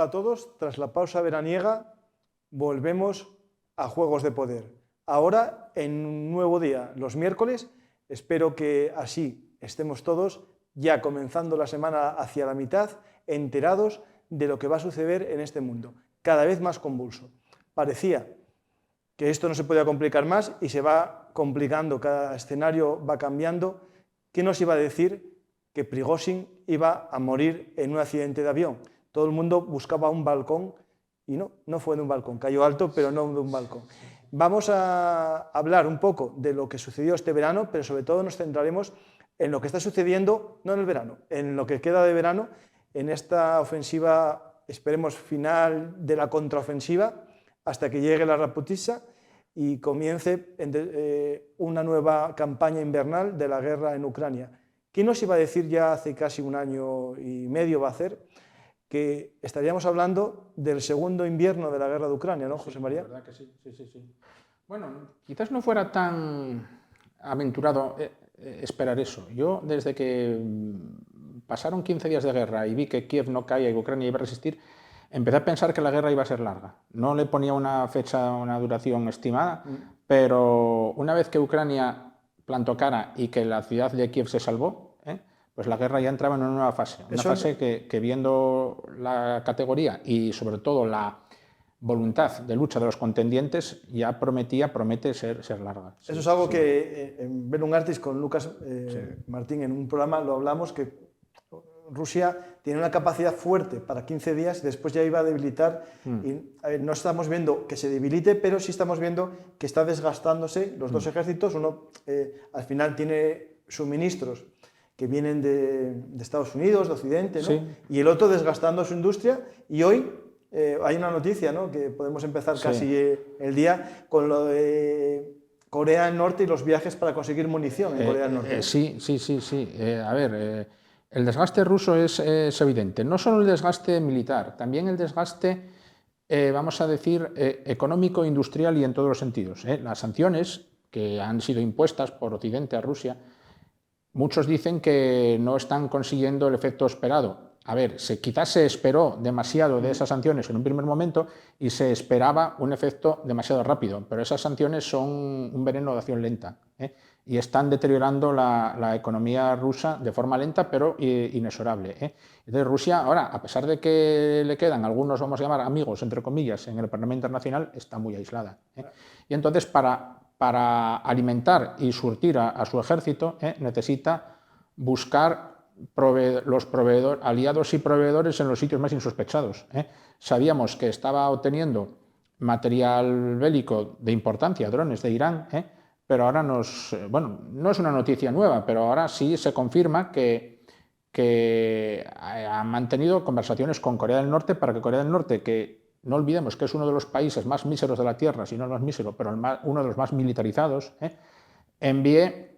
Hola a todos, tras la pausa veraniega volvemos a Juegos de Poder. Ahora en un nuevo día, los miércoles, espero que así estemos todos ya comenzando la semana hacia la mitad, enterados de lo que va a suceder en este mundo, cada vez más convulso. Parecía que esto no se podía complicar más y se va complicando, cada escenario va cambiando. ¿Qué nos iba a decir que Prigozhin iba a morir en un accidente de avión? Todo el mundo buscaba un balcón y no fue de un balcón, cayó alto, pero no de un balcón. Vamos a hablar un poco de lo que sucedió este verano, pero sobre todo nos centraremos en lo que está sucediendo, no en el verano, en lo que queda de verano, en esta ofensiva, esperemos, final de la contraofensiva, hasta que llegue la Raputisza y comience una nueva campaña invernal de la guerra en Ucrania. ¿Quién nos iba a decir ya hace casi un año y medio va a hacer que estaríamos hablando del segundo invierno de la guerra de Ucrania, ¿no, José María? La verdad que sí. Bueno, quizás no fuera tan aventurado esperar eso. Yo, desde que pasaron 15 días de guerra y vi que Kiev no caía y Ucrania iba a resistir, empecé a pensar que la guerra iba a ser larga. No le ponía una fecha, una duración estimada, pero una vez que Ucrania plantó cara y que la ciudad de Kiev se salvó, pues la guerra ya entraba en una nueva fase. Una fase que viendo la categoría y sobre todo la voluntad de lucha de los contendientes ya promete ser larga. Eso es algo que en Bellum Artis con Lucas Martín en un programa lo hablamos, que Rusia tiene una capacidad fuerte para 15 días y después ya iba a debilitar. Y, no estamos viendo que se debilite, pero sí estamos viendo que está desgastándose los dos ejércitos. Uno al final tiene suministros que vienen de Estados Unidos, de Occidente, ¿no? Sí. Y el otro desgastando su industria. Y hoy hay una noticia, ¿no?, que podemos empezar casi el día con lo de Corea del Norte y los viajes para conseguir munición en Corea del Norte. Sí. A ver, el desgaste ruso es evidente. No solo el desgaste militar, también el desgaste, vamos a decir, económico, industrial y en todos los sentidos. Las sanciones que han sido impuestas por Occidente a Rusia, muchos dicen que no están consiguiendo el efecto esperado. A ver, quizás se esperó demasiado de esas sanciones en un primer momento y se esperaba un efecto demasiado rápido, pero esas sanciones son un veneno de acción lenta, y están deteriorando la economía rusa de forma lenta pero inexorable. Entonces Rusia ahora, a pesar de que le quedan algunos, vamos a llamar amigos, entre comillas, en el Parlamento Internacional, está muy aislada. Y entonces para alimentar y surtir a su ejército necesita buscar aliados y proveedores en los sitios más insospechados. Sabíamos que estaba obteniendo material bélico de importancia, drones de Irán, pero ahora no es una noticia nueva, pero ahora sí se confirma que ha mantenido conversaciones con Corea del Norte para que Corea del Norte, que no olvidemos que es uno de los países más míseros de la Tierra, si no el más mísero, pero uno de los más militarizados, envíe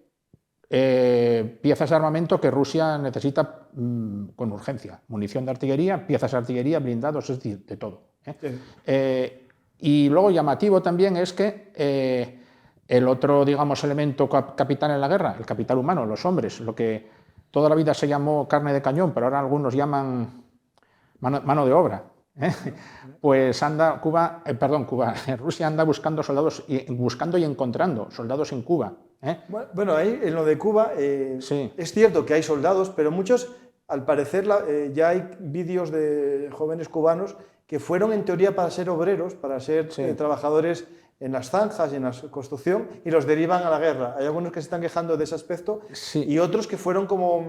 piezas de armamento que Rusia necesita con urgencia. Munición de artillería, piezas de artillería, blindados, es decir, de todo. Y luego llamativo también es que el otro, digamos, elemento capital en la guerra, el capital humano, los hombres, lo que toda la vida se llamó carne de cañón, pero ahora algunos llaman mano de obra. Pues Rusia anda buscando soldados, buscando y encontrando soldados en Cuba. Bueno, ahí en lo de Cuba es cierto que hay soldados, pero muchos, al parecer, ya hay vídeos de jóvenes cubanos que fueron en teoría para ser obreros, para ser trabajadores en las zanjas y en la construcción, y los derivan a la guerra. Hay algunos que se están quejando de ese aspecto y otros que fueron como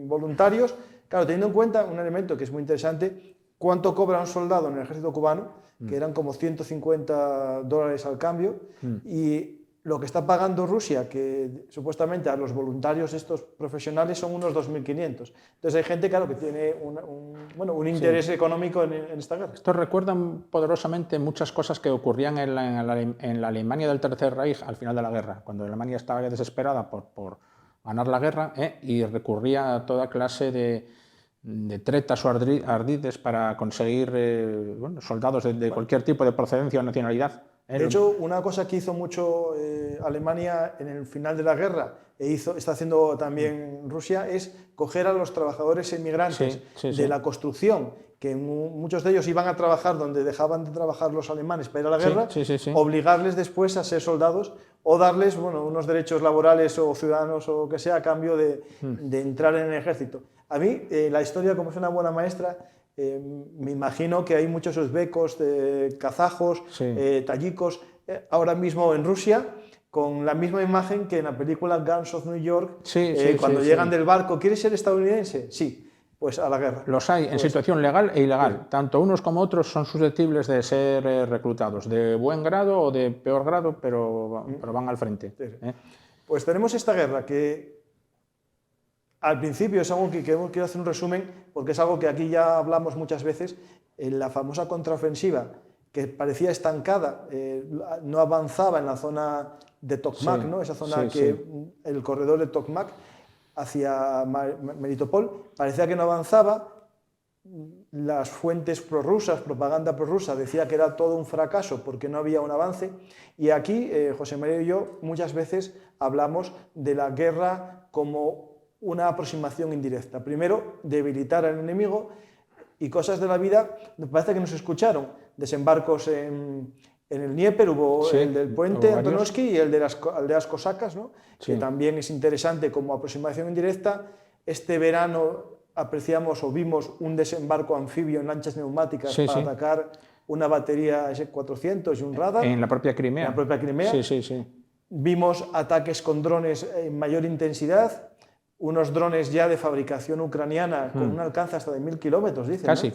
voluntarios. Claro, teniendo en cuenta un elemento que es muy interesante, cuánto cobra un soldado en el ejército cubano, que eran como $150 al cambio, y lo que está pagando Rusia, que supuestamente a los voluntarios estos profesionales son unos 2.500. Entonces hay gente, claro, que tiene un interés económico en esta guerra. Esto recuerda poderosamente muchas cosas que ocurrían en la Alemania del Tercer Reich al final de la guerra, cuando Alemania estaba desesperada por ganar la guerra, y recurría a toda clase de tretas o ardides para conseguir soldados de cualquier tipo de procedencia o nacionalidad. De hecho, una cosa que hizo mucho Alemania en el final de la guerra está haciendo también Rusia es coger a los trabajadores emigrantes de la construcción que muchos de ellos iban a trabajar donde dejaban de trabajar los alemanes para ir a la guerra, sí. obligarles después a ser soldados o darles unos derechos laborales o ciudadanos o que sea a cambio de entrar en el ejército. A mí, la historia, como es una buena maestra, me imagino que hay muchos uzbecos, kazajos, tayikos, ahora mismo en Rusia, con la misma imagen que en la película Guns of New York, cuando llegan del barco. ¿Quieres ser estadounidense? Sí. Pues a la guerra. Los hay en situación legal e ilegal. Tanto unos como otros son susceptibles de ser reclutados, de buen grado o de peor grado, pero van al frente. Pues tenemos esta guerra que al principio es algo que quiero hacer un resumen, porque es algo que aquí ya hablamos muchas veces, en la famosa contraofensiva, que parecía estancada, no avanzaba en la zona de Tokmak, ¿no? Esa zona el corredor de Tokmak, hacia Melitopol, parecía que no avanzaba, las fuentes prorrusas, propaganda prorrusa, decía que era todo un fracaso porque no había un avance, y aquí José María y yo muchas veces hablamos de la guerra como una aproximación indirecta. Primero, debilitar al enemigo, y cosas de la vida, me parece que nos escucharon, desembarcos en el Dnieper, hubo el del puente Antonovsky y el de las aldeas cosacas, ¿no? Que también es interesante como aproximación indirecta. Este verano apreciamos o vimos un desembarco anfibio en lanchas neumáticas para atacar una batería S-400 y un radar. En la propia Crimea. En la propia Crimea. Vimos ataques con drones en mayor intensidad, unos drones ya de fabricación ucraniana con un alcance hasta de 1000 kilómetros, dicen. Casi.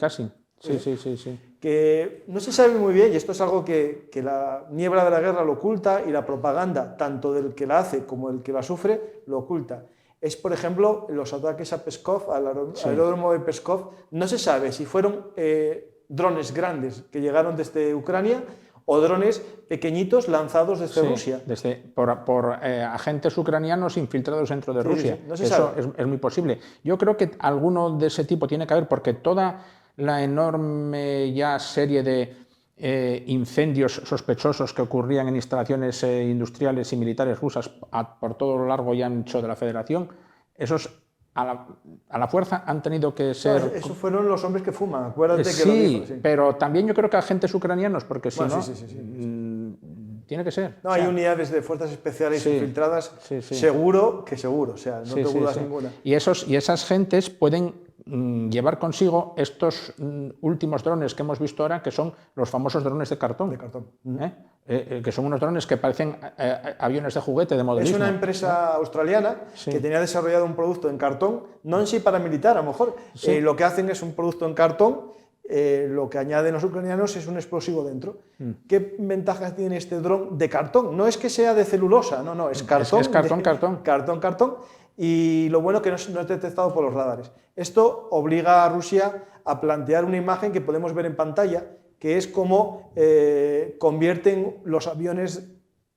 Sí. Que no se sabe muy bien, y esto es algo que la niebla de la guerra lo oculta, y la propaganda, tanto del que la hace como del que la sufre, lo oculta. Es, por ejemplo, los ataques a Pskov, al aeródromo de Pskov. No se sabe si fueron drones grandes que llegaron desde Ucrania o drones pequeñitos lanzados desde Rusia. Por agentes ucranianos infiltrados dentro de Rusia. No se Eso sabe. es muy posible. Yo creo que alguno de ese tipo tiene que haber, porque toda la enorme ya serie de incendios sospechosos que ocurrían en instalaciones industriales y militares rusas por todo lo largo y ancho de la Federación, esos a la fuerza han tenido que ser... No, esos fueron los hombres que fuman, acuérdate que lo dijo. Sí, pero también yo creo que agentes ucranianos, porque si no... tiene que ser. No, hay unidades de fuerzas especiales infiltradas, seguro, o sea, no te dudas ninguna. Y esas gentes pueden llevar consigo estos últimos drones que hemos visto ahora, que son los famosos drones de cartón. Que son unos drones que parecen aviones de juguete de modelismo. Es una empresa australiana que tenía desarrollado un producto en cartón, no en sí para militar, a lo mejor. Lo que hacen es un producto en cartón, lo que añaden los ucranianos es un explosivo dentro. ¿Qué ventajas tiene este dron de cartón? No es que sea de celulosa, no, es cartón. Es cartón. Y lo bueno que no es detectado por los radares. Esto obliga a Rusia a plantear una imagen que podemos ver en pantalla, que es cómo convierten los aviones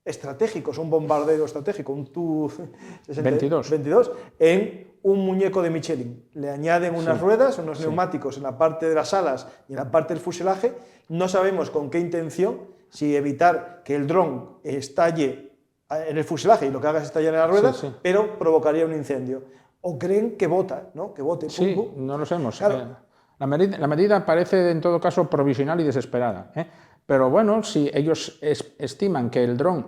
estratégicos, un bombardero estratégico, un Tu-22, en un muñeco de Michelin. Le añaden unas ruedas, unos neumáticos en la parte de las alas y en la parte del fuselaje. No sabemos con qué intención, si evitar que el dron estalle en el fuselaje y lo que haga es estallar en las ruedas, pero provocaría un incendio. O creen que bota, ¿no? Que bote. No lo sabemos. Claro. La medida parece en todo caso provisional y desesperada. Pero bueno, si ellos estiman que el dron,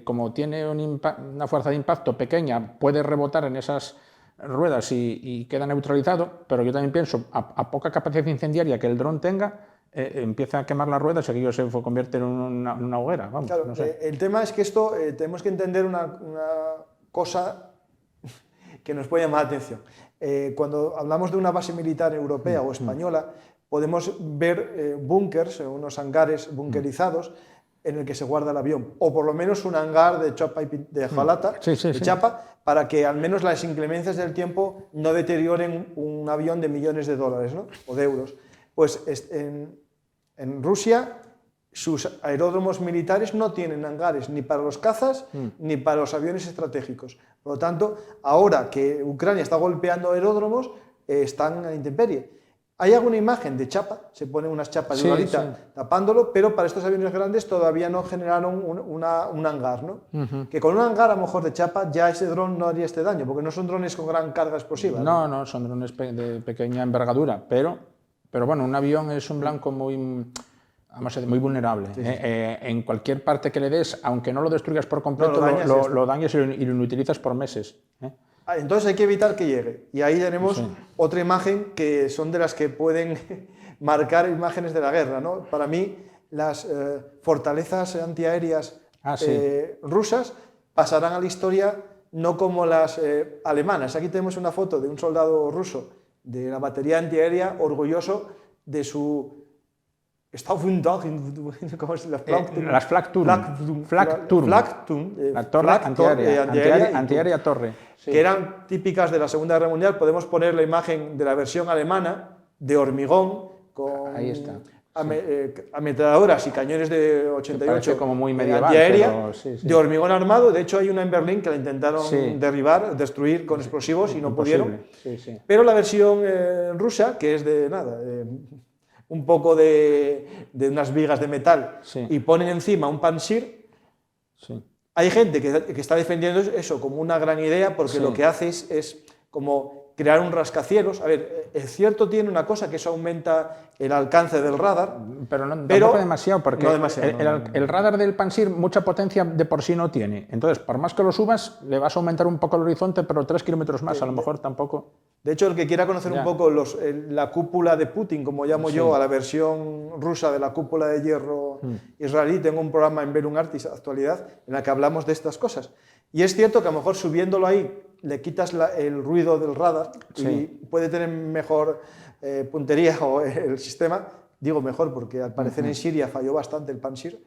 como tiene una fuerza de impacto pequeña, puede rebotar en esas ruedas y queda neutralizado, pero yo también pienso, a poca capacidad incendiaria que el dron tenga, empieza a quemar las ruedas y aquello se convierte en una hoguera. Vamos, claro, no sé. El tema es que esto tenemos que entender una cosa que nos puede llamar la atención. Cuando hablamos de una base militar europea o española, podemos ver búnkers, unos hangares bunkerizados en el que se guarda el avión, o por lo menos un hangar de chapa y de hojalata, de chapa, para que al menos las inclemencias del tiempo no deterioren un avión de millones de dólares, ¿no? O de euros. Pues en Rusia sus aeródromos militares no tienen hangares ni para los cazas ni para los aviones estratégicos. Por lo tanto, ahora que Ucrania está golpeando aeródromos, están a la intemperie. Hay alguna imagen de chapa, se ponen unas chapas de uralita tapándolo, pero para estos aviones grandes todavía no generaron un hangar, ¿no? Que con un hangar a lo mejor de chapa ya ese dron no haría este daño, porque no son drones con gran carga explosiva. No, son drones de pequeña envergadura, pero pero bueno, un avión es un blanco muy, vamos a decir, muy vulnerable. En cualquier parte que le des, aunque no lo destruyas por completo, lo dañas y lo inutilizas por meses. Entonces hay que evitar que llegue. Y ahí tenemos otra imagen que son de las que pueden marcar imágenes de la guerra, ¿no? Para mí, las fortalezas antiaéreas rusas pasarán a la historia no como las alemanas. Aquí tenemos una foto de un soldado ruso de la batería antiaérea orgulloso de su... ¿Cómo es? Las Flakturm. La torre antiaérea torre. Sí. Que eran típicas de la Segunda Guerra Mundial. Podemos poner la imagen de la versión alemana de hormigón con ametralladoras y cañones de 88 como muy medieval, antiaérea, de hormigón armado. De hecho, hay una en Berlín que la intentaron destruir con explosivos y no pudieron. Pero la versión rusa, que es de nada... un poco de unas vigas de metal y ponen encima un Pantsir. Hay gente que está defendiendo eso como una gran idea porque lo que hace es como crear un rascacielos. A ver, es cierto, tiene una cosa, que eso aumenta el alcance del radar. Pero tampoco demasiado, porque el radar del Pantsir mucha potencia de por sí no tiene. Entonces, por más que lo subas, le vas a aumentar un poco el horizonte, pero 3 kilómetros más, a lo mejor tampoco... De hecho, el que quiera conocer un poco la cúpula de Putin, como llamo yo, a la versión rusa de la cúpula de hierro israelí, tengo un programa en Velum Artis, actualidad, en la que hablamos de estas cosas. Y es cierto que a lo mejor subiéndolo ahí le quitas el ruido del radar y puede tener mejor puntería o el sistema. Digo mejor porque al parecer en Siria falló bastante el Pantsir.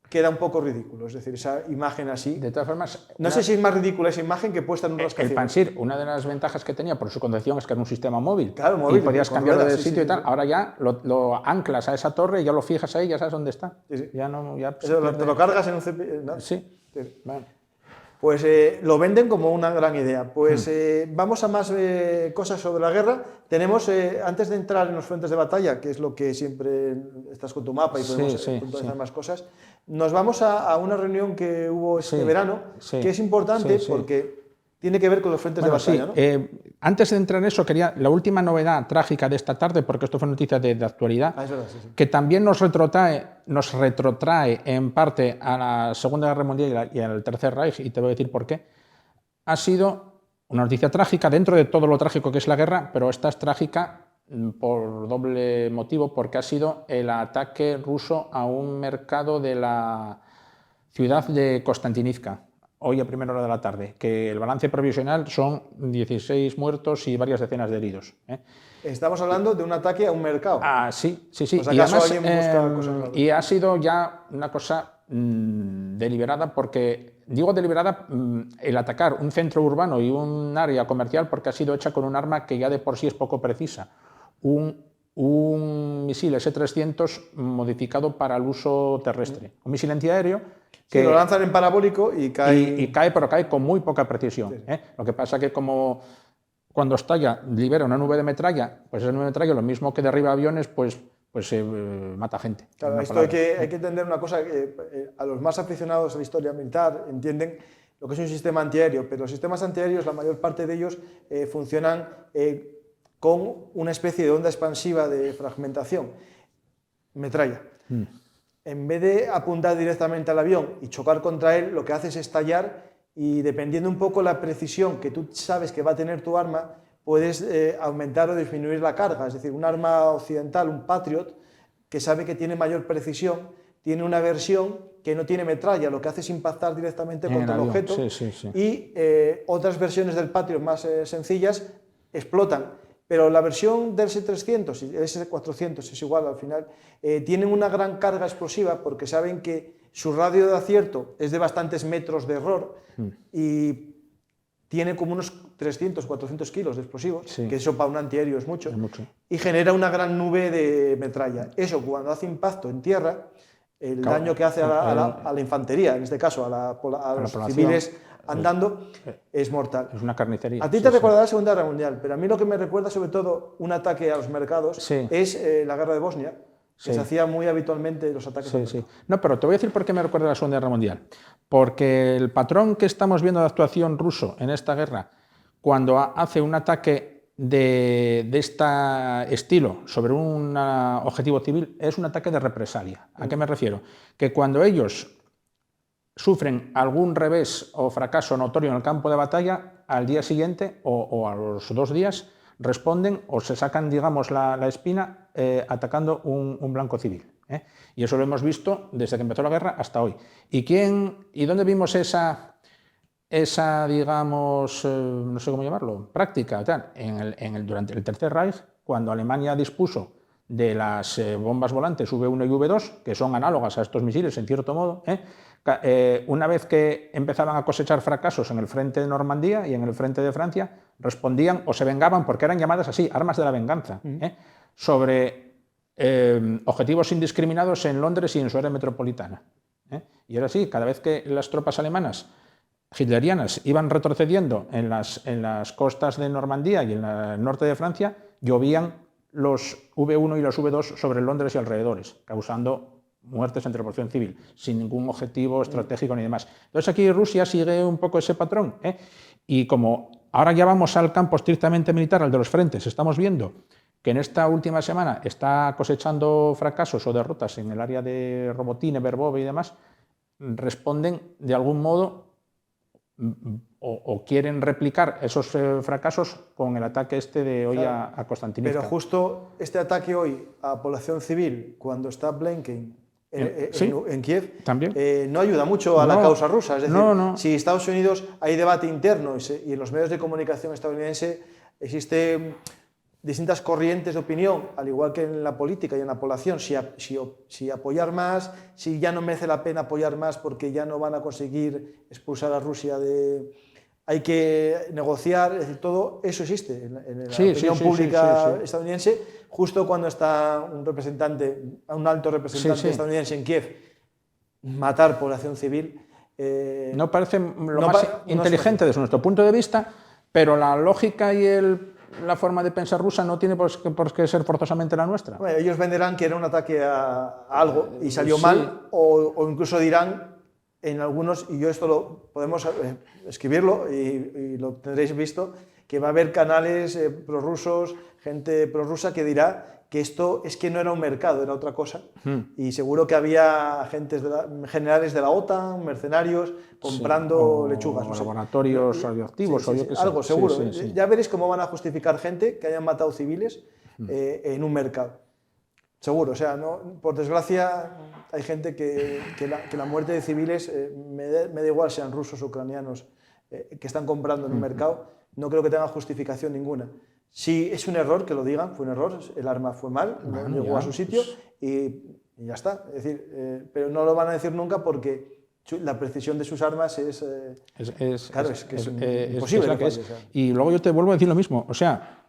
Queda un poco ridículo, es decir, esa imagen así. De todas formas... No sé si es más ridícula esa imagen que puesta en un rascacielos. El Pantsir, una de las ventajas que tenía por su concepción es que era un sistema móvil. Claro, móvil. Y podías cambiarlo de sitio y tal. Ahora ya lo anclas a esa torre y ya lo fijas ahí, ya sabes dónde está. Ya no, ya te lo cargas en un cepillo, ¿no? Sí. Vale. Pues lo venden como una gran idea. Pues vamos a más cosas sobre la guerra. Tenemos, antes de entrar en los frentes de batalla, que es lo que siempre estás con tu mapa y podemos puntualizar más cosas, nos vamos a una reunión que hubo este verano, que es importante porque tiene que ver con los frentes de batalla, ¿no? Antes de entrar en eso, quería la última novedad trágica de esta tarde, porque esto fue noticia de actualidad, que también nos retrotrae en parte a la Segunda Guerra Mundial y al Tercer Reich, y te voy a decir por qué. Ha sido una noticia trágica dentro de todo lo trágico que es la guerra, pero esta es trágica por doble motivo, porque ha sido el ataque ruso a un mercado de la ciudad de Konstantinivka, hoy a primera hora de la tarde, que el balance provisional son 16 muertos y varias decenas de heridos. Estamos hablando de un ataque a un mercado. Sí. Pues y además, y ha sido ya una cosa deliberada, porque, digo deliberada, el atacar un centro urbano y un área comercial, porque ha sido hecha con un arma que ya de por sí es poco precisa. Un misil S-300 modificado para el uso terrestre. Un misil antiaéreo que lo lanzan en parabólico y cae... Y cae, pero cae con muy poca precisión. Lo que pasa que como cuando estalla libera una nube de metralla, pues esa nube de metralla, lo mismo que derriba aviones, pues mata gente. Claro, esto hay que entender una cosa, que a los más aficionados a la historia militar entienden lo que es un sistema antiaéreo, pero los sistemas antiaéreos, la mayor parte de ellos funcionan con una especie de onda expansiva de fragmentación, metralla. En vez de apuntar directamente al avión y chocar contra él, lo que hace es estallar y, dependiendo un poco la precisión que tú sabes que va a tener tu arma, puedes aumentar o disminuir la carga. Es decir, un arma occidental, un Patriot, que sabe que tiene mayor precisión, tiene una versión que no tiene metralla, lo que hace es impactar directamente contra el objeto. Y otras versiones del Patriot más sencillas explotan. Pero la versión del S-300 y el S-400 es igual al final, tienen una gran carga explosiva porque saben que su radio de acierto es de bastantes metros de error y tiene como unos 300, 400 kilos de explosivos, que eso para un antiaéreo es mucho, y genera una gran nube de metralla. Eso, cuando hace impacto en tierra, el daño que hace a la infantería, en este caso a los civiles andando, es mortal. Es una carnicería. A ti te recordará la Segunda Guerra Mundial, pero a mí lo que me recuerda sobre todo un ataque a los mercados es la guerra de Bosnia, que se hacía muy habitualmente los ataques a mercados. No, pero te voy a decir por qué me recuerda la Segunda Guerra Mundial. Porque el patrón que estamos viendo de actuación ruso en esta guerra, cuando hace un ataque de este estilo sobre un objetivo civil es un ataque de represalia. ¿A qué me refiero? Que cuando ellos sufren algún revés o fracaso notorio en el campo de batalla, al día siguiente o a los 2 días responden o se sacan, digamos, la espina atacando un blanco civil. Y eso lo hemos visto desde que empezó la guerra hasta hoy. ¿Y dónde vimos esa digamos, no sé cómo llamarlo, práctica? Durante el Tercer Reich, cuando Alemania dispuso de las bombas volantes V1 y V2, que son análogas a estos misiles en cierto modo, una vez que empezaban a cosechar fracasos en el frente de Normandía y en el frente de Francia, respondían o se vengaban, porque eran llamadas así, armas de la venganza, sobre objetivos indiscriminados en Londres y en su área metropolitana. Y era así, cada vez que las tropas alemanas hitlerianas iban retrocediendo en las costas de Normandía y en el norte de Francia, llovían los V1 y los V2 sobre Londres y alrededores, causando muertes entre la población civil, sin ningún objetivo estratégico ni demás. Entonces aquí Rusia sigue un poco ese patrón, y como ahora ya vamos al campo estrictamente militar, al de los frentes, estamos viendo que en esta última semana está cosechando fracasos o derrotas en el área de Robotine, Verbove y demás, responden de algún modo o quieren replicar esos fracasos con el ataque de hoy a Konstantinivka. Pero justo este ataque hoy a población civil, cuando está Blinken en Kiev, no ayuda mucho a la causa rusa. Es decir, si Estados Unidos hay debate interno y en los medios de comunicación estadounidense existe distintas corrientes de opinión, al igual que en la política y en la población, si apoyar más, si ya no merece la pena apoyar más porque ya no van a conseguir expulsar a Rusia hay que negociar, es decir, todo eso existe en la opinión pública estadounidense. Justo cuando está un alto representante estadounidense en Kiev, matar población civil. No parece lo más inteligente desde nuestro punto de vista, pero la lógica y la forma de pensar rusa no tiene por qué ser forzosamente la nuestra. Bueno, ellos venderán que era un ataque a algo y salió mal, o incluso dirán en algunos, y yo esto podemos escribirlo y lo tendréis visto, que va a haber canales prorrusos, gente prorrusa que dirá que esto es que no era un mercado, era otra cosa. Y seguro que había generales de la OTAN, mercenarios, comprando lechugas. O laboratorios radioactivos, o yo qué sé. Algo seguro. Ya veréis cómo van a justificar gente que hayan matado civiles en un mercado. Seguro, o sea, por desgracia hay gente que la muerte de civiles, me da igual sean rusos o ucranianos, que están comprando en un mercado, no creo que tenga justificación ninguna. Si es un error, que lo digan, fue un error, el arma fue mal, no llegó a su sitio y ya está. Es decir, pero no lo van a decir nunca porque la precisión de sus armas es imposible. Y luego yo te vuelvo a decir lo mismo, o sea,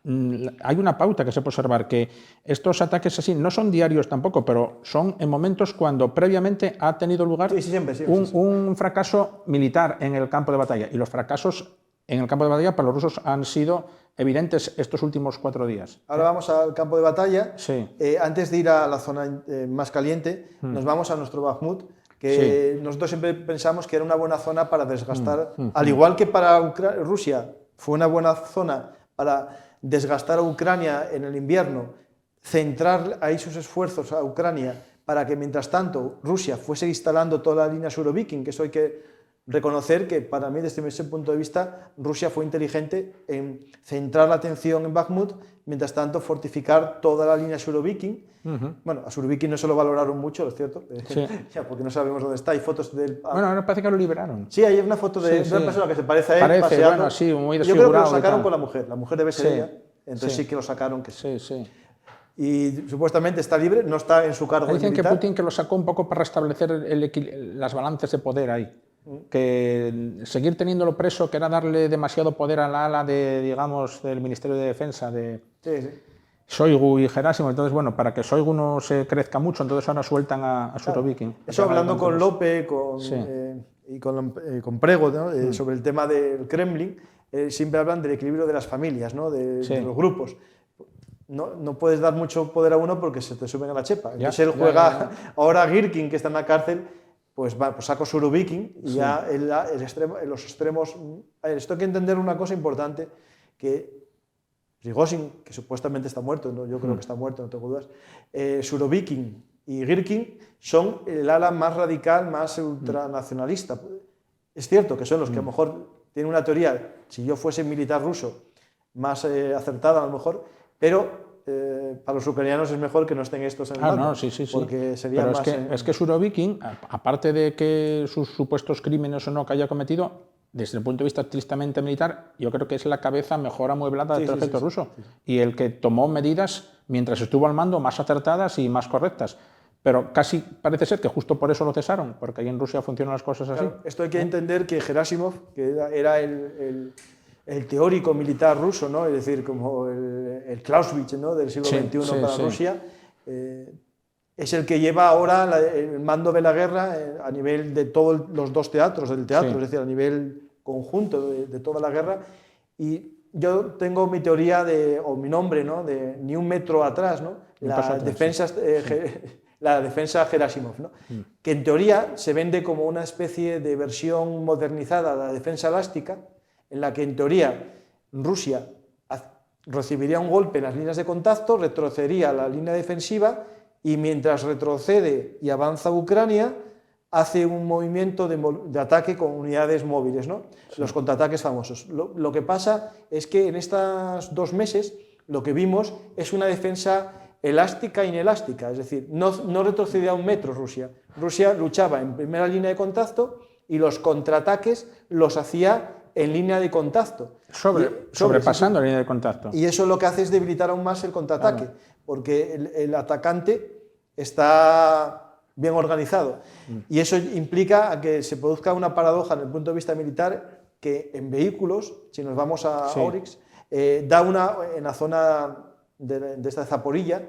hay una pauta que se puede observar, que estos ataques así no son diarios tampoco, pero son en momentos cuando previamente ha tenido lugar un fracaso militar en el campo de batalla, y los fracasos en el campo de batalla para los rusos han sido evidentes estos últimos 4 días. Ahora vamos al campo de batalla. Antes de ir a la zona más caliente, nos vamos a nuestro Bakhmut, que nosotros siempre pensamos que era una buena zona para desgastar, al igual que para Rusia fue una buena zona para desgastar a Ucrania en el invierno, centrar ahí sus esfuerzos a Ucrania para que mientras tanto Rusia fuese instalando toda la línea Surovikin, que eso hay que reconocer que para mí desde ese punto de vista Rusia fue inteligente en centrar la atención en Bakhmut, mientras tanto fortificar toda la línea Surovikin. Bueno, a Surovikin no se lo valoraron mucho, es cierto, ya, porque no sabemos dónde está, hay fotos del... Bueno, ahora parece que lo liberaron. Sí, hay una foto de una persona que se parece a él paseando. Bueno, sí, muy desfigurado. Yo creo que lo sacaron con la mujer debe ser ella, entonces sí que lo sacaron. Y supuestamente está libre, no está en su cargo Dicen militar. que Putin que lo sacó un poco para restablecer las balances de poder ahí. Que seguir teniéndolo preso, que era darle demasiado poder a la ala del Ministerio de Defensa de Shoigu y Gerásimo. Entonces, bueno, para que Shoigu no se crezca mucho, entonces ahora sueltan a Surovikin. Eso hablando con Lope y con Prego, ¿no? Sobre el tema del Kremlin, siempre hablan del equilibrio de las familias, ¿no? de los grupos. No puedes dar mucho poder a uno porque se te suben a la chepa. Entonces él juega ahora a Girkin, que está en la cárcel, pues saco Surovikin y ya en los extremos... A ver, esto hay que entender una cosa importante, que Prigozhin, que supuestamente está muerto, ¿no? Yo creo que está muerto, no tengo dudas, Surovikin y Girkin son el ala más radical, más ultranacionalista. Es cierto que son los que a lo mejor tienen una teoría, si yo fuese militar ruso, más acertada a lo mejor, pero para los ucranianos es mejor que no estén estos en el mando, no, sí. porque sería pero más... es que Surovikin, aparte de que sus supuestos crímenes o no que haya cometido, desde el punto de vista estrictamente militar, yo creo que es la cabeza mejor amueblada del ejército ruso. Y el que tomó medidas, mientras estuvo al mando, más acertadas y más correctas. Pero casi parece ser que justo por eso lo cesaron, porque ahí en Rusia funcionan las cosas así. Claro, esto hay que entender que Gerasimov, que era el teórico militar ruso, ¿no? Es decir, como el Clausewitz, ¿no? Del siglo XXI para Rusia, es el que lleva ahora el mando de la guerra a nivel de todos los dos teatros del teatro, es decir, a nivel conjunto de toda la guerra. Y yo tengo mi teoría o mi nombre, ¿no? De ni un metro atrás, ¿no? La defensa Gerasimov, ¿no? Que en teoría se vende como una especie de versión modernizada de la defensa elástica, en la que en teoría Rusia recibiría un golpe en las líneas de contacto, retrocedería la línea defensiva y mientras retrocede y avanza Ucrania, hace un movimiento de ataque con unidades móviles, ¿no? Los contraataques famosos. Lo que pasa es que en estos 2 meses lo que vimos es una defensa elástica e inelástica, es decir, no retrocedía un metro Rusia. Rusia luchaba en primera línea de contacto y los contraataques los hacía en línea de contacto. Sobrepasando la línea de contacto. Y eso lo que hace es debilitar aún más el contraataque, porque el atacante está bien organizado. Y eso implica que se produzca una paradoja en el punto de vista militar, que en vehículos, si nos vamos a Oryx, en la zona de esta Zaporilla,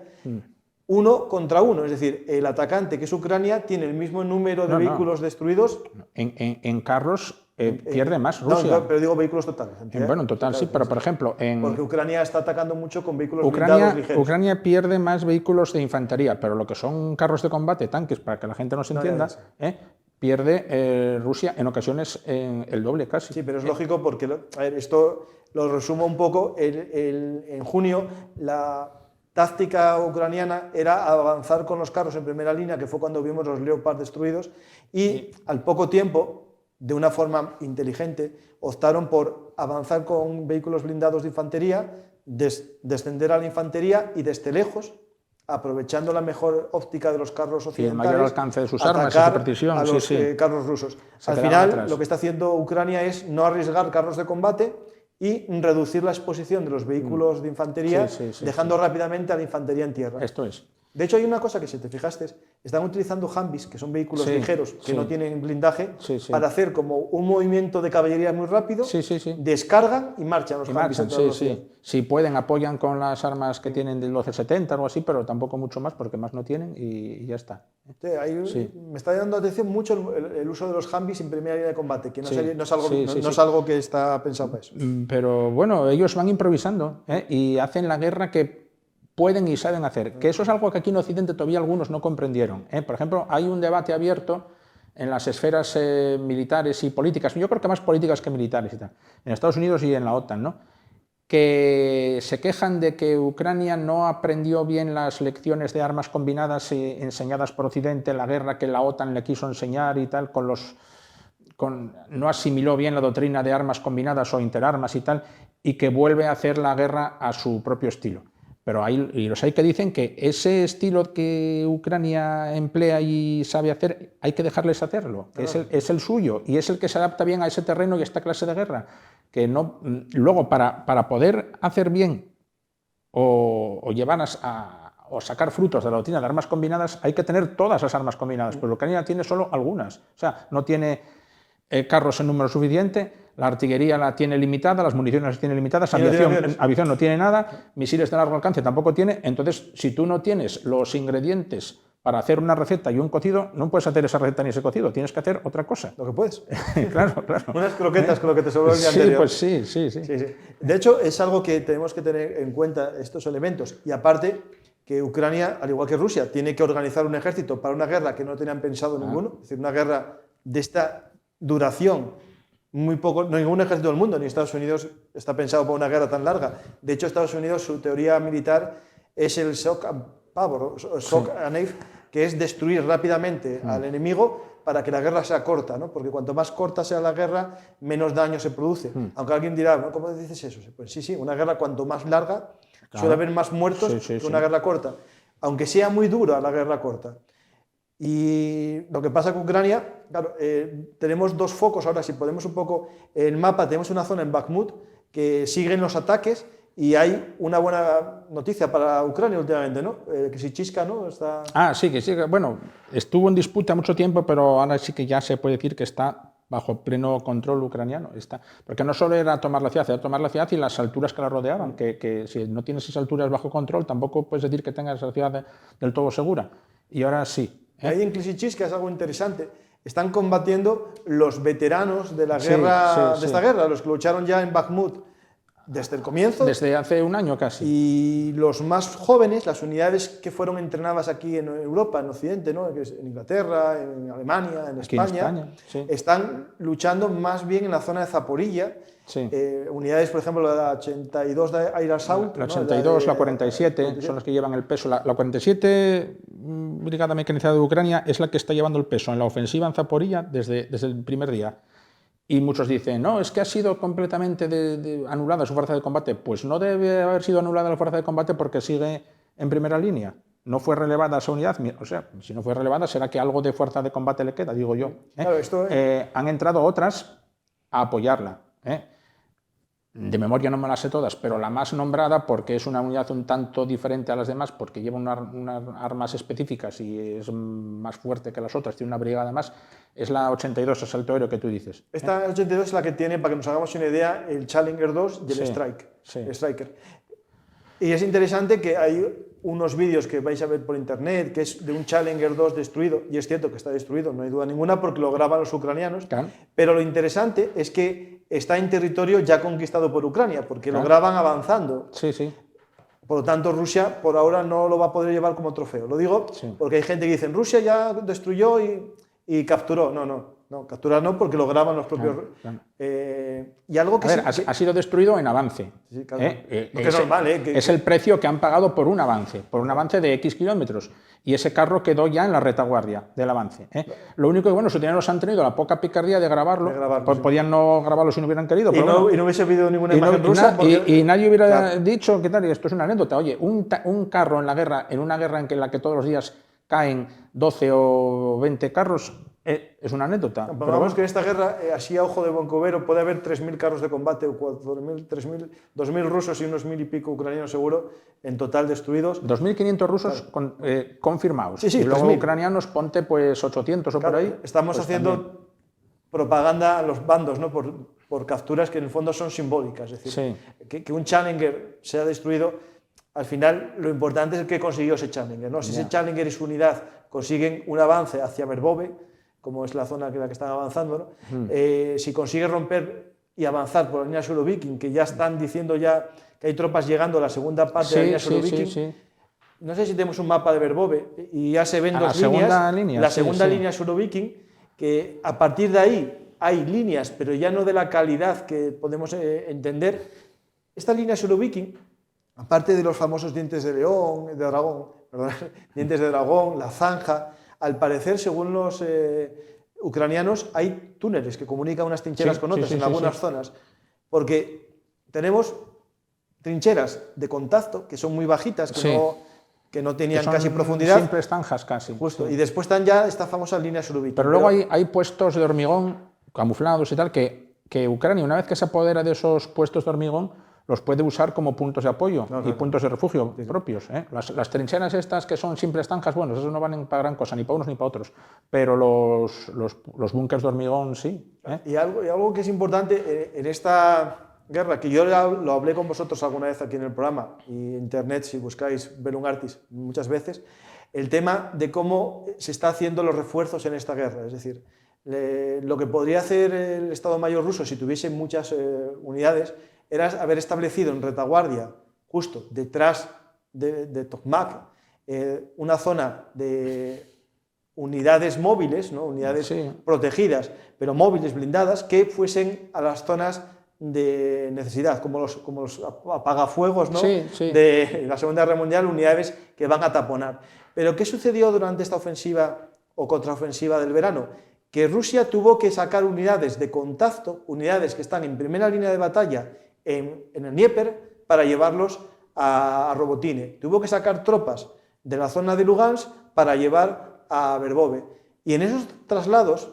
1 contra 1, es decir, el atacante, que es Ucrania, tiene el mismo número de vehículos destruidos. En carros pierde más Rusia. No, pero digo vehículos totales. Bueno, en total sí, pero por ejemplo... Porque Ucrania está atacando mucho con vehículos blindados ligeros. Ucrania pierde más vehículos de infantería, pero lo que son carros de combate, tanques, para que la gente nos entienda, pierde Rusia en ocasiones el doble casi. Sí, pero es lógico porque, a ver, esto lo resumo un poco, en junio la táctica ucraniana era avanzar con los carros en primera línea, que fue cuando vimos los Leopard destruidos, y al poco tiempo, de una forma inteligente, optaron por avanzar con vehículos blindados de infantería, descender a la infantería y desde lejos, aprovechando la mejor óptica de los carros occidentales, el mayor alcance de sus armas y su precisión, a los carros rusos. Al final, lo que está haciendo Ucrania es no arriesgar carros de combate y reducir la exposición de los vehículos de infantería, dejando rápidamente a la infantería en tierra. Esto es. De hecho, hay una cosa que, si te fijaste, están utilizando Humvees, que son vehículos ligeros, que no tienen blindaje, para hacer como un movimiento de caballería muy rápido, descargan y marchan los Humvees. Si pueden, apoyan con las armas que tienen del 1270 o algo así, pero tampoco mucho más, porque más no tienen y ya está. Me está dando atención mucho el uso de los Humvees en primera línea de combate, que no es algo que está pensado para eso. Pero bueno, ellos van improvisando y hacen la guerra que pueden y saben hacer, que eso es algo que aquí en Occidente todavía algunos no comprendieron. Por ejemplo, hay un debate abierto en las esferas militares y políticas, yo creo que más políticas que militares y tal, en Estados Unidos y en la OTAN, ¿no? Que se quejan de que Ucrania no aprendió bien las lecciones de armas combinadas enseñadas por Occidente en la guerra que la OTAN le quiso enseñar y tal, no asimiló bien la doctrina de armas combinadas o interarmas y tal, y que vuelve a hacer la guerra a su propio estilo. Pero los hay que dicen que ese estilo que Ucrania emplea y sabe hacer, hay que dejarles hacerlo, que es el suyo y es el que se adapta bien a ese terreno y a esta clase de guerra. Que no, luego, para poder hacer bien o llevar o sacar frutos de la doctrina de armas combinadas, hay que tener todas las armas combinadas, pero Ucrania tiene solo algunas. O sea, no tiene carros en número suficiente, la artillería la tiene limitada, las municiones las tiene limitadas, aviación no tiene nada, misiles de largo alcance tampoco tiene. Entonces, si tú no tienes los ingredientes para hacer una receta y un cocido, no puedes hacer esa receta ni ese cocido, tienes que hacer otra cosa. Lo que puedes. Claro. Unas croquetas con lo que te sobró el día anterior. Pues sí. De hecho, es algo que tenemos que tener en cuenta, estos elementos. Y aparte, que Ucrania, al igual que Rusia, tiene que organizar un ejército para una guerra que no tenían pensado ninguno, es decir, una guerra de esta duración muy poco, no ningún ejército del mundo, ni Estados Unidos está pensado para una guerra tan larga. De hecho, Estados Unidos, su teoría militar es el shock and power, shock and awe, que es destruir rápidamente al enemigo para que la guerra sea corta, ¿no? Porque cuanto más corta sea la guerra, menos daño se produce. Aunque alguien dirá, ¿no? ¿Cómo dices eso? Pues sí, una guerra cuanto más larga, suele haber más muertos que una guerra corta, aunque sea muy dura la guerra corta. Y lo que pasa con Ucrania, claro, tenemos dos focos ahora, si podemos un poco, en el mapa tenemos una zona en Bakhmut que siguen los ataques y hay una buena noticia para Ucrania últimamente, ¿no? Que Sichivka, ¿no? Está... Sí, que sí, bueno, estuvo en disputa mucho tiempo, pero ahora sí que ya se puede decir que está bajo pleno control ucraniano. Porque no solo era tomar la ciudad, era tomar la ciudad y las alturas que la rodeaban, que si no tienes esas alturas bajo control, tampoco puedes decir que tengas la ciudad del todo segura. Y ahora sí. Ahí en Klisichivka es algo interesante. Están combatiendo los veteranos de la guerra, de esta guerra, los que lucharon ya en Bakhmut desde el comienzo. Desde hace un año casi. Y los más jóvenes, las unidades que fueron entrenadas aquí en Europa, en Occidente, ¿no? En Inglaterra, en Alemania, en España, están luchando más bien en la zona de Zaporilla. Unidades, por ejemplo, la 82 de Air Assault. La 82, la 47 son las que llevan el peso. La 47 Brigada Mecanizada de Ucrania es la que está llevando el peso en la ofensiva en Zaporilla desde el primer día. Y muchos dicen, no, es que ha sido completamente anulada su fuerza de combate. Pues no debe haber sido anulada la fuerza de combate porque sigue en primera línea. No fue relevada esa unidad. O sea, si no fue relevada, será que algo de fuerza de combate le queda, digo yo. Claro, han entrado otras a apoyarla. De memoria no me las sé todas, pero la más nombrada, porque es una unidad un tanto diferente a las demás, porque lleva unas armas específicas y es más fuerte que las otras, tiene una brigada más, es la 82 asalto aéreo que tú dices. Esta 82 es la que tiene, para que nos hagamos una idea, el Challenger 2 y el Striker. Y es interesante que hay unos vídeos que vais a ver por internet, que es de un Challenger 2 destruido, y es cierto que está destruido, no hay duda ninguna, porque lo graban los ucranianos, pero lo interesante es que está en territorio ya conquistado por Ucrania, porque lo graban avanzando. Por lo tanto, Rusia por ahora no lo va a poder llevar como trofeo. Lo digo porque hay gente que dice, Rusia ya destruyó y capturó. No, capturar no, porque lo graban los propios... y algo que ha sido destruido en avance. Que es normal, es el precio que han pagado por un avance de X kilómetros. Y ese carro quedó ya en la retaguardia del avance. Lo único que, bueno, los ucranianos han tenido la poca picardía de grabarlo. Podían no grabarlo si no hubieran querido. Pero y no hubiese habido ninguna imagen rusa. Y nadie hubiera dicho, ¿qué tal? Esto es una anécdota. Oye, un carro en una guerra en la que todos los días caen 12 o 20 carros... es una anécdota. Pero vamos que en esta guerra, así a ojo de buen cubero, puede haber 3.000 carros de combate, o 4.000, 3.000, 2.000 rusos y unos 1.000 y pico ucranianos seguro, en total destruidos. 2.500 rusos confirmados. Sí, y luego ucranianos, ponte pues 800 o por ahí. Estamos pues haciendo también propaganda a los bandos, ¿no? por capturas que en el fondo son simbólicas. Es decir, que un Challenger sea destruido, al final lo importante es el que consiguió ese Challenger, ¿no? Si ese Challenger y su unidad consiguen un avance hacia Verbove, como es la zona en la que están avanzando, ¿no? Si consigue romper y avanzar por la línea Surovikin, que ya están diciendo ya que hay tropas llegando a la segunda parte de la línea Surovikin. No sé si tenemos un mapa de Verbove y ya se ven dos líneas. La segunda línea Surovikin, que a partir de ahí hay líneas, pero ya no de la calidad que podemos entender. Esta línea Surovikin, aparte de los famosos dientes de dragón, dientes de dragón, la zanja, al parecer, según los ucranianos, hay túneles que comunican unas trincheras con otras en algunas zonas, porque tenemos trincheras de contacto que son muy bajitas, que no tenían casi profundidad. Simples zanjas casi. Justo. Y después están ya esta famosa línea Surovikin. Pero luego hay puestos de hormigón camuflados y tal, que Ucrania, una vez que se apodera de esos puestos de hormigón, los puede usar como puntos de apoyo y puntos de refugio propios. Las trincheras estas que son simples zanjas, bueno, esos no valen para gran cosa, ni para unos ni para otros, pero los búnkers de hormigón sí. Y algo que es importante en esta guerra, que yo lo hablé con vosotros alguna vez aquí en el programa, y en internet, si buscáis Bellum Artis muchas veces, el tema de cómo se está haciendo los refuerzos en esta guerra. Es decir, lo que podría hacer el Estado Mayor ruso si tuviese muchas unidades era haber establecido en retaguardia, justo detrás de Tokmak, una zona de unidades móviles, ¿no? Unidades protegidas, pero móviles, blindadas, que fuesen a las zonas de necesidad, como los apagafuegos, ¿no? De la Segunda Guerra Mundial, unidades que van a taponar. Pero ¿qué sucedió durante esta ofensiva o contraofensiva del verano? Que Rusia tuvo que sacar unidades de contacto, unidades que están en primera línea de batalla en el Dnieper, para llevarlos a Robotine. Tuvo que sacar tropas de la zona de Lugansk para llevar a Verbove. Y en esos traslados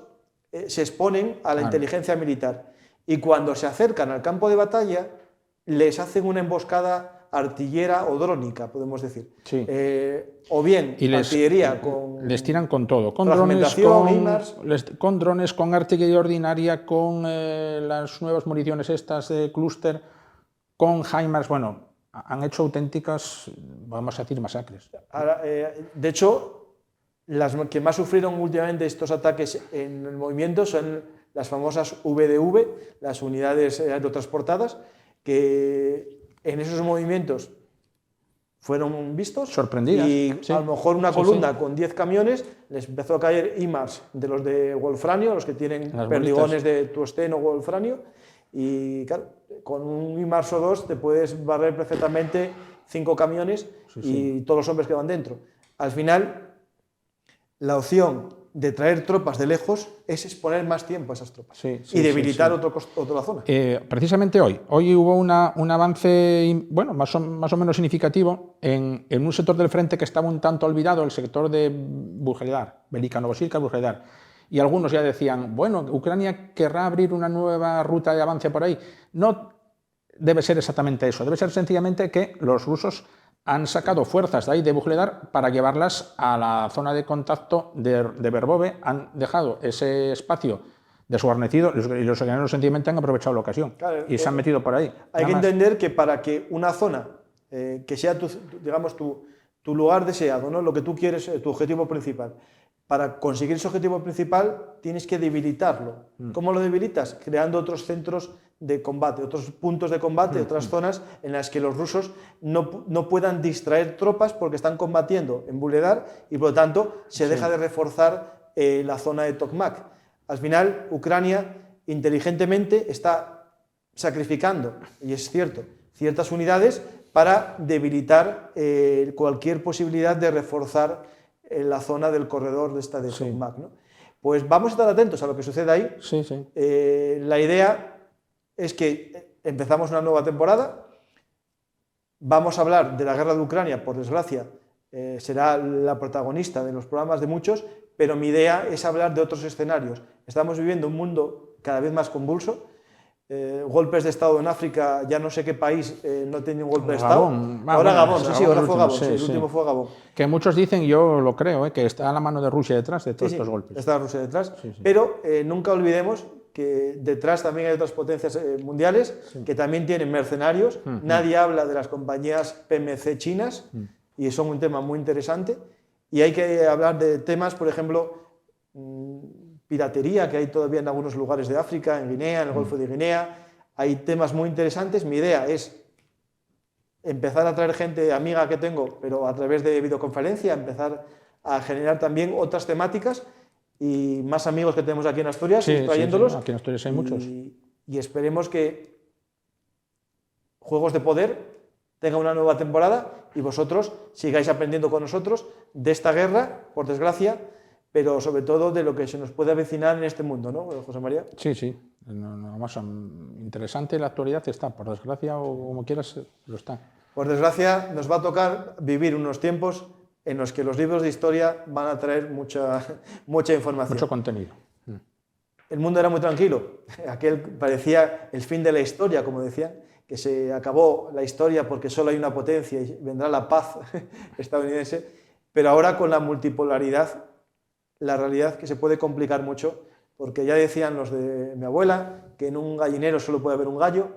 se exponen a la inteligencia militar. Y cuando se acercan al campo de batalla, les hacen una emboscada artillera o drónica, podemos decir. O bien artillería con... Les tiran con todo, con drones, con artillería ordinaria, con las nuevas municiones estas de clúster, con HIMARS. Bueno, han hecho auténticas, vamos a decir, masacres. Ahora, de hecho, las que más sufrieron últimamente estos ataques en el movimiento son las famosas VDV, las unidades aerotransportadas, que en esos movimientos fueron vistos. Sorprendidas. Y a lo mejor una columna con 10 camiones, les empezó a caer HIMARS de los de wolfranio, los que tienen perdigones de tungsteno o wolfranio, y claro, con un HIMARS o 2 te puedes barrer perfectamente 5 camiones y todos los hombres que van dentro. Al final, la opción de traer tropas de lejos es exponer más tiempo a esas tropas y debilitar otra zona. Precisamente hoy hubo un avance, bueno, más o menos significativo en un sector del frente que estaba un tanto olvidado, el sector de Vuhledar, Velika Novosilka, Vuhledar. Y algunos ya decían, bueno, Ucrania querrá abrir una nueva ruta de avance por ahí. No debe ser exactamente eso, debe ser sencillamente que los rusos han sacado fuerzas de ahí de Vuhledar para llevarlas a la zona de contacto de Verbove, han dejado ese espacio desguarnecido y los ucranianos sencillamente han aprovechado la ocasión y se han metido por ahí. Hay que entender que para que una zona que sea tu lugar deseado, ¿no? Lo que tú quieres, tu objetivo principal, para conseguir ese objetivo principal tienes que debilitarlo. ¿Cómo lo debilitas? Creando otros centros de combate, otros puntos de combate, otras zonas en las que los rusos no puedan distraer tropas porque están combatiendo en Vuhledar y por lo tanto se deja de reforzar la zona de Tokmak. Al final, Ucrania inteligentemente está sacrificando, y es cierto, ciertas unidades para debilitar cualquier posibilidad de reforzar la zona del corredor de Tokmak, ¿no? Pues vamos a estar atentos a lo que sucede ahí. La idea es que empezamos una nueva temporada, vamos a hablar de la guerra de Ucrania, por desgracia, será la protagonista de los programas de muchos, pero mi idea es hablar de otros escenarios. Estamos viviendo un mundo cada vez más convulso, golpes de Estado en África, ya no sé qué país no tenía un golpe de Estado. Ahora Gabón, ahora fue Gabón, el último fue Gabón. Que muchos dicen, yo lo creo, que está a la mano de Rusia detrás de todos estos golpes. Está Rusia detrás, pero nunca olvidemos que detrás también hay otras potencias mundiales que también tienen mercenarios. Nadie habla de las compañías PMC chinas y son un tema muy interesante. Y hay que hablar de temas, por ejemplo, piratería que hay todavía en algunos lugares de África, en Guinea, en el Golfo de Guinea. Hay temas muy interesantes. Mi idea es empezar a traer gente amiga que tengo, pero a través de videoconferencia, empezar a generar también otras temáticas y más amigos que tenemos aquí en Asturias, trayéndolos. Aquí en Asturias hay muchos. Y esperemos que Juegos de Poder tenga una nueva temporada y vosotros sigáis aprendiendo con nosotros de esta guerra, por desgracia, pero sobre todo de lo que se nos puede avecinar en este mundo, ¿no, José María? Sí. Más interesante la actualidad está, por desgracia o como quieras, lo está. Por desgracia nos va a tocar vivir unos tiempos en los que los libros de historia van a traer mucha información. Mucho contenido. El mundo era muy tranquilo, aquel parecía el fin de la historia, como decían, que se acabó la historia porque solo hay una potencia y vendrá la paz estadounidense, pero ahora con la multipolaridad, la realidad que se puede complicar mucho, porque ya decían los de mi abuela que en un gallinero solo puede haber un gallo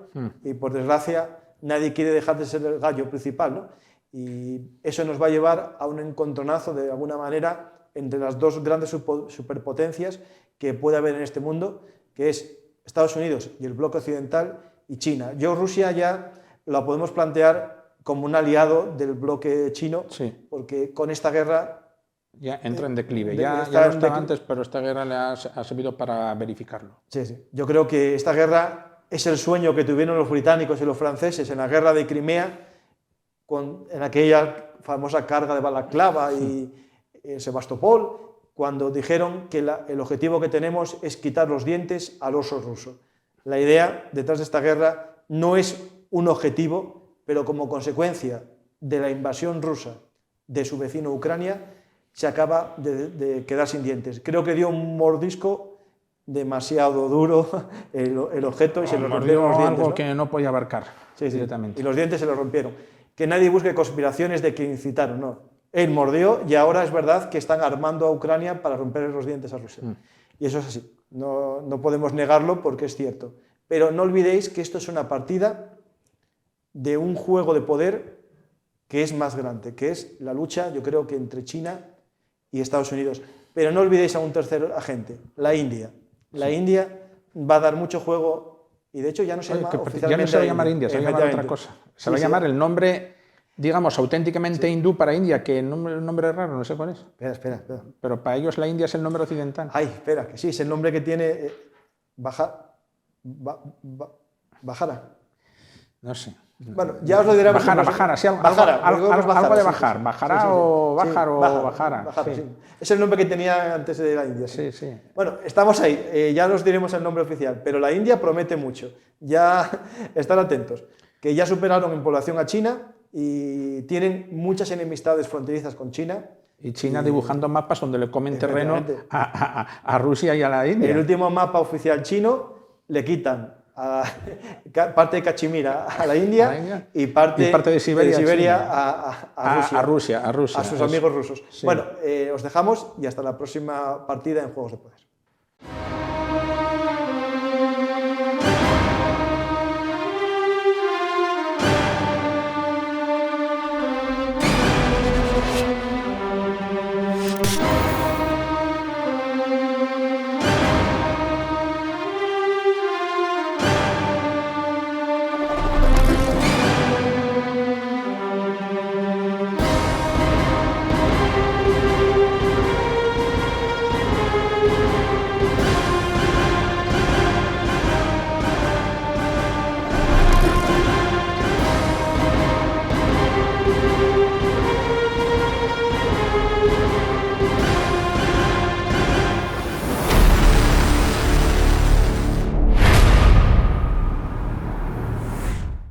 y por desgracia nadie quiere dejar de ser el gallo principal, ¿no? Y eso nos va a llevar a un encontronazo de alguna manera entre las dos grandes superpotencias que puede haber en este mundo, que es Estados Unidos y el bloque occidental y China. Rusia ya la podemos plantear como un aliado del bloque chino, porque con esta guerra Ya entra en declive. de- Ya está lo en estaba declive. antes, pero esta guerra le ha servido para verificarlo. Sí, sí. Yo creo que esta guerra es el sueño que tuvieron los británicos y los franceses en la guerra de Crimea, en aquella famosa carga de Balaclava y Sebastopol, cuando dijeron que el objetivo que tenemos es quitar los dientes al oso ruso. La idea detrás de esta guerra no es un objetivo, pero como consecuencia de la invasión rusa de su vecino Ucrania, se acaba de quedar sin dientes. Creo que dio un mordisco demasiado duro el objeto y se le rompieron los dientes. Algo ¿no? que no podía abarcar Sí, sí. directamente. Y los dientes se le rompieron. Que nadie busque conspiraciones de que incitaron, no. Él mordió y ahora es verdad que están armando a Ucrania para romper los dientes a Rusia. Y eso es así. No podemos negarlo porque es cierto. Pero no olvidéis que esto es una partida de un juego de poder que es más grande, que es la lucha, yo creo que entre China y Estados Unidos. Pero no olvidéis a un tercer agente, la India. La India va a dar mucho juego y de hecho ya no se llama oficialmente ya no se va a llamar India, se va a llamar otra efectivamente. cosa. Se va a llamar el nombre, digamos, auténticamente Sí. hindú para India, que el nombre es raro, no sé cuál es. Espera. Pero para ellos la India es el nombre occidental. Ay, espera, que sí, es el nombre que tiene Bajara. No sé. Bueno, ya os lo diré. Bajara, sí, algo de bajar. Bajará o bajar o bajara. Sí. Sí. Es el nombre que tenía antes de la India. Sí, sí. Bueno, estamos ahí, ya os diremos el nombre oficial, pero la India promete mucho. Ya están atentos, que ya superaron en población a China y tienen muchas enemistades fronterizas con China. Y China dibujando mapas donde le comen terreno Efectivamente. a Rusia y a la India. El último mapa oficial chino le quitan parte de Cachemira a la India y parte de Siberia, a Rusia, a Rusia, a sus amigos rusos. Sí. Bueno, os dejamos y hasta la próxima partida en Juegos de Poder.